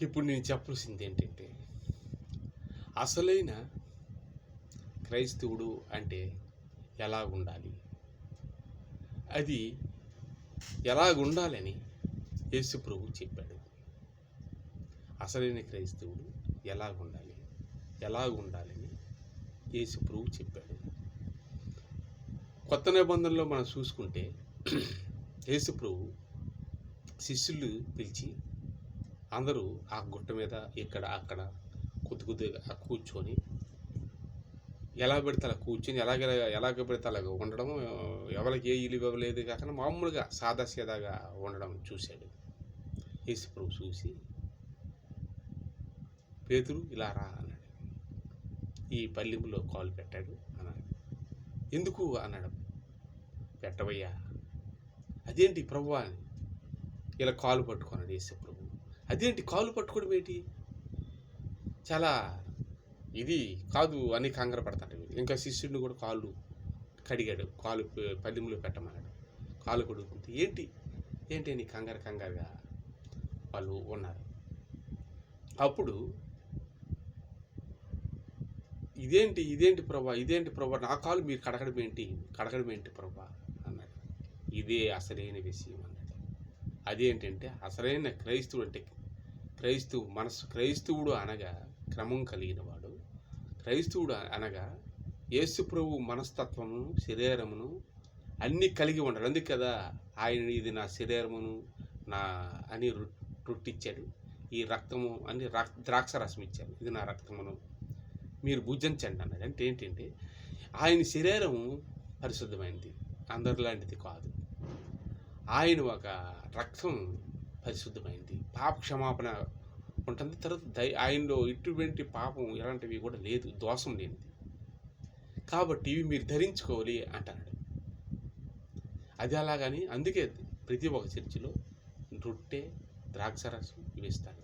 ఇప్పుడు నేను చెప్పాల్సింది ఏంటంటే, అసలైన క్రైస్తవుడు అంటే ఎలాగుండాలి, అది ఎలాగుండాలని యేసు ప్రభు చెప్పాడు. అసలైన క్రైస్తవుడు ఎలాగుండాలని యేసు ప్రభు చెప్పాడు. కొత్త నిబంధనలో మనం చూసుకుంటే యేసు ప్రభు శిష్యులు పిలిచి అందరూ ఆ గుట్ట మీద ఇక్కడ అక్కడ కొద్దిగా కూర్చొని ఎలా పెడితే అలా కూర్చొని ఎలాగ పెడితే అలాగ ఉండడం, ఎవరికి ఏ ఇల్లు ఇవ్వలేదు కాకుండా మామూలుగా సాదాసీదాగా ఉండడం చూశాడు. యేసు ప్రభు చూసి, పేతురు ఇలా రా అన్నాడు. ఈ పల్లెంలో కాలు పెట్టాడు అన్నాడు. ఎందుకు అన్నాడు. పెట్టవయ్యా. అదేంటి ప్రభు అని ఇలా కాలు పట్టుకున్నాడు యేసు ప్రభు. అదేంటి కాలు పట్టుకోవడం ఏంటి, చాలా ఇది కాదు అని కంగారు పడతాడు. ఇంకా శిష్యుడిని కూడా కాళ్ళు కడిగాడు, కాలు పల్లెంలో పెట్టమన్నాడు. కాలు కడుక్కుంటే ఏంటి అని కంగారుగా వాళ్ళు ఉన్నారు. అప్పుడు ఇదేంటి ప్రభా నా కాలు మీరు కడగడం ఏంటి ప్రభా అన్నాడు. ఇదే అసలైన విషయం అన్నాడు. అదేంటంటే అసలైన క్రైస్తవుడు అంటే క్రైస్తవుడు అనగా క్రమం కలిగిన వాడు. క్రైస్తవుడు అనగా యేసు ప్రభు మనస్తత్వమును శరీరమును అన్నీ కలిగి ఉండాలి. అందుకే కదా ఆయన ఇది నా శరీరమును నా అని రొట్టిచ్చాడు, ఈ రక్తము అని ద్రాక్ష రసం ఇచ్చాడు, ఇది నా రక్తమును మీరు భుజించండి అన్నాడు. అంటే ఏంటంటే ఆయన శరీరము పరిశుద్ధమైనది, అందరిలాంటిది కాదు. ఆయన ఒక రక్తం పరిశుద్ధమైనది, పాప క్షమాపణ ఉంటుంది. తర్వాత ఆయనలో ఇటువంటి పాపం ఎలాంటివి కూడా లేదు, దోషం లేనిది. కాబట్టి ఇవి మీరు ధరించుకోవాలి అంటున్నాడు. అది అలాగని అందుకే ప్రతి ఒక్క చర్చిలో రొట్టె ద్రాక్షరసం ఇవి ఇస్తాడు.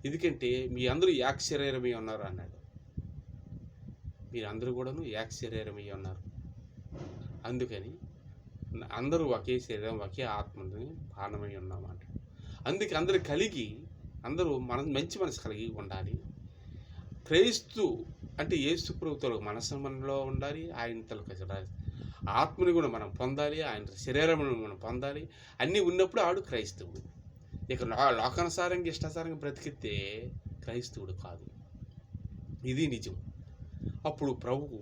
ఎందుకంటే మీ అందరూ ఏక శరీరమే ఉన్నారు అన్నాడు. మీరందరూ కూడాను ఏక శరీరమే ఉన్నారు. అందుకని అందరూ ఒకే శరీరం ఒకే ఆత్మని పానమై ఉన్నామంట. అందుకే అందరూ కలిగి అందరూ మంచి మనసు కలిగి ఉండాలి. క్రైస్తు అంటే యేసు ప్రభువుతో మనలో ఉండాలి, ఆయన తలకు ఆత్మని కూడా మనం పొందాలి, ఆయన శరీరమును మనం పొందాలి. అన్నీ ఉన్నప్పుడు ఆడు క్రైస్తవుడు. ఇక లోకానుసారంగా ఇష్టాసారంగా బ్రతికితే క్రైస్తవుడు కాదు. ఇది నిజం. అప్పుడు ప్రభువు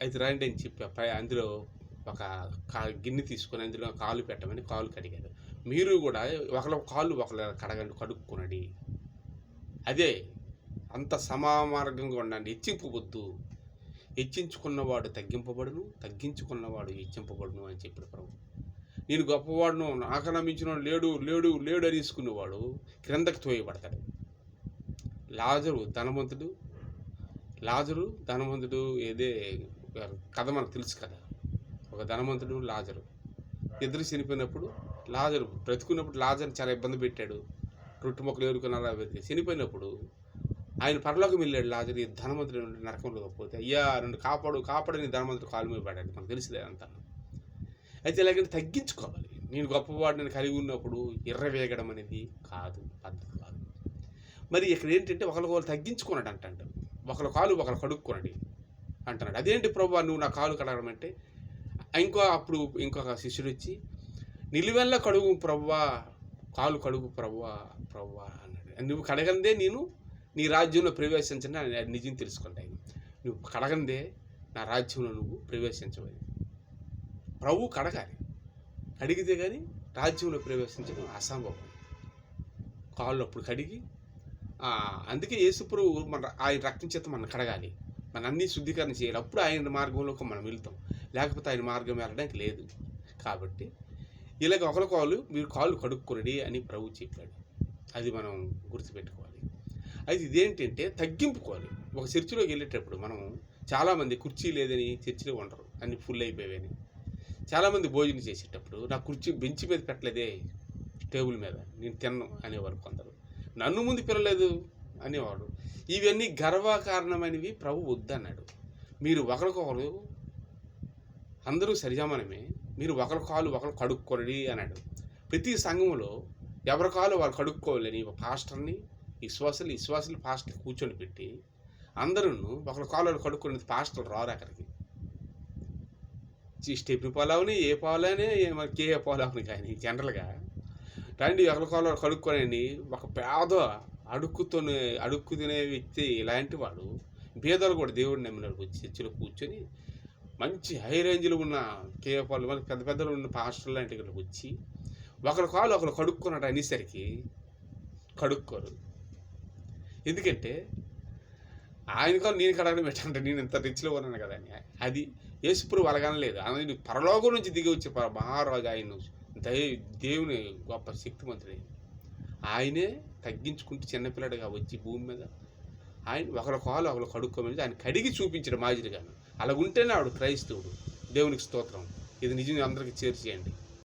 అయితే రండి అని చెప్పి అందులో ఒక గిన్నె తీసుకొని అందులో కాలు పెట్టమని కాలు కడిగాడు. మీరు కూడా ఒకళ్ళ కాళ్ళు ఒకళ్ళ కడుక్కునండి. అదే అంత సమామార్గంగా ఉండండి. హెచ్చింపవద్దు. హెచ్చించుకున్నవాడు తగ్గింపబడును, తగ్గించుకున్నవాడు హెచ్చింపబడును అని చెప్పాడు ప్రభు. నేను గొప్పవాడును, నాకన్నా మించిన లేడు అనేసుకునేవాడు క్రిందకి తోయబడతాడు. లాజరు ధనవంతుడు ఏదే కథ మనకు తెలుసు కదా. ఒక ధనవంతుడు లాజరు ఇద్దరు చనిపోయినప్పుడు లాజరు బ్రతుకున్నప్పుడు లాజర్ని చాలా ఇబ్బంది పెట్టాడు. రొట్టె మొక్కలు ఏరుకున్నారా చనిపోయినప్పుడు ఆయన పరలోకం వెళ్ళాడు. లాజరు ఈ ధనవంతుడు నరకంలో పోతే, అయ్యా నన్ను కాపాడని ధనవంతుడు కాలు మీద పడాడు. మనకు తెలిసిలే అంతా. అయితే ఇలాగంటే తగ్గించుకోవాలి. నేను గొప్పవాడిని కలిగి ఉన్నప్పుడు ఎర్రవేగడం అనేది కాదు, పద్ధతి కాదు. మరి ఇక్కడ ఏంటంటే ఒకళ్ళు తగ్గించుకున్నాడు అంటాడు. ఒకళ్ళ కాలు ఒకళ్ళు కడుక్కోనండి అంటున్నాడు. అదేంటి ప్రభు నువ్వు నా కాలు కడగడం అంటే, ఇంకొక శిష్యుడు వచ్చి నిలువెల్ల కడుగు ప్రభువా, కాలు కడుగు ప్రభువా అన్నాడు. నువ్వు కడగందే నేను నీ రాజ్యంలో ప్రవేశించని నిజం తెలుసుకుంటాయి. నువ్వు కడగందే నా రాజ్యంలో నువ్వు ప్రవేశించవాలి. ప్రభు కడగాలి, కడిగితే కానీ రాజ్యంలో ప్రవేశించడం అసంభవం. కాళ్ళు అప్పుడు కడిగి అందుకే యేసు ప్రభు ఆయన రక్తం చేత మనం కడగాలి, మన అన్ని శుద్ధీకరణ చేయాలి. అప్పుడు ఆయన మార్గంలోకి మనం వెళ్తాం, లేకపోతే ఆయన మార్గం వెళ్ళడానికి లేదు. కాబట్టి ఇలాగ మీరు కాళ్ళు కడుక్కోండి అని ప్రభు చెప్పాడు. అది మనం గుర్తుపెట్టుకోవాలి. అయితే ఇదేంటంటే తగ్గింపుకోవాలి. ఒక చర్చిలోకి వెళ్ళేటప్పుడు మనం చాలామంది కుర్చీ లేదని చర్చిలో ఉండరు, అన్ని ఫుల్ అయిపోయాయని. చాలామంది భోజనం చేసేటప్పుడు నా కుర్చీ బెంచ్ మీద పెట్టలేదే, టేబుల్ మీద నేను తిన్ను అనేవారు కొందరు. నన్ను ముందు పిలలేదు అనేవాడు. ఇవన్నీ గర్వకారణమైనవి ప్రభు వద్దన్నాడు. మీరు ఒకరికొకరు అందరూ సరిజామనమే, మీరు ఒకరి కాలు ఒకరు కడుక్కోండి అన్నాడు. ప్రతి సంఘంలో ఎవరి కాలు వాళ్ళు కడుక్కోవాలని ఒక పాస్టర్ని విశ్వాసులు పాస్టర్లు కూర్చొని పెట్టి అందరూ ఒకరి కాలు కడుక్కునేది, పాస్టర్లు రారు అక్కడికి. స్టెప్ని పోలావని ఏ పోలాని మరి కేఏ పోలావని కానీ జనరల్గా రండి ఒకరి కాలు కడుక్కోనండి. ఒక పేద అడుక్కు తినే వ్యక్తి ఇలాంటి వాడు, పేదలు కూడా దేవుడిని నమ్మినాడు వచ్చి చర్చిలో కూర్చొని మంచి హై రేంజ్లో ఉన్న కేఏ పాలు మన పెద్ద పెద్దలు ఉన్న పాస్టర్లు లాంటి ఇక్కడికి వచ్చి ఒకరి కాలు ఒకరు కడుక్కున్నాడు అనేసరికి కడుక్కోరు. ఎందుకంటే ఆయన కాలు నేను కడగడం పెట్టంటే నేను ఇంత రిచ్లో ఉన్నాను కదా అని. అది యేసుప్రభువు అలాగనలేదు. ఆయన పరలోకం నుంచి దిగి వచ్చే మహారాజు, ఆయన దేవుని గొప్ప శక్తిమంతుడు. ఆయనే తగ్గించుకుంటూ చిన్నపిల్లడిగా వచ్చి భూమి మీద ఆయన ఒకరి కాలు ఒకరు కడుక్కోమని ఆయన కడిగి చూపించాడు మాదిరిగాను. అలా ఉంటేనే ఆవిడ క్రైస్తవుడు. దేవునికి స్తోత్రం. ఇది నిజంగా అందరికీ చేర్చేయండి.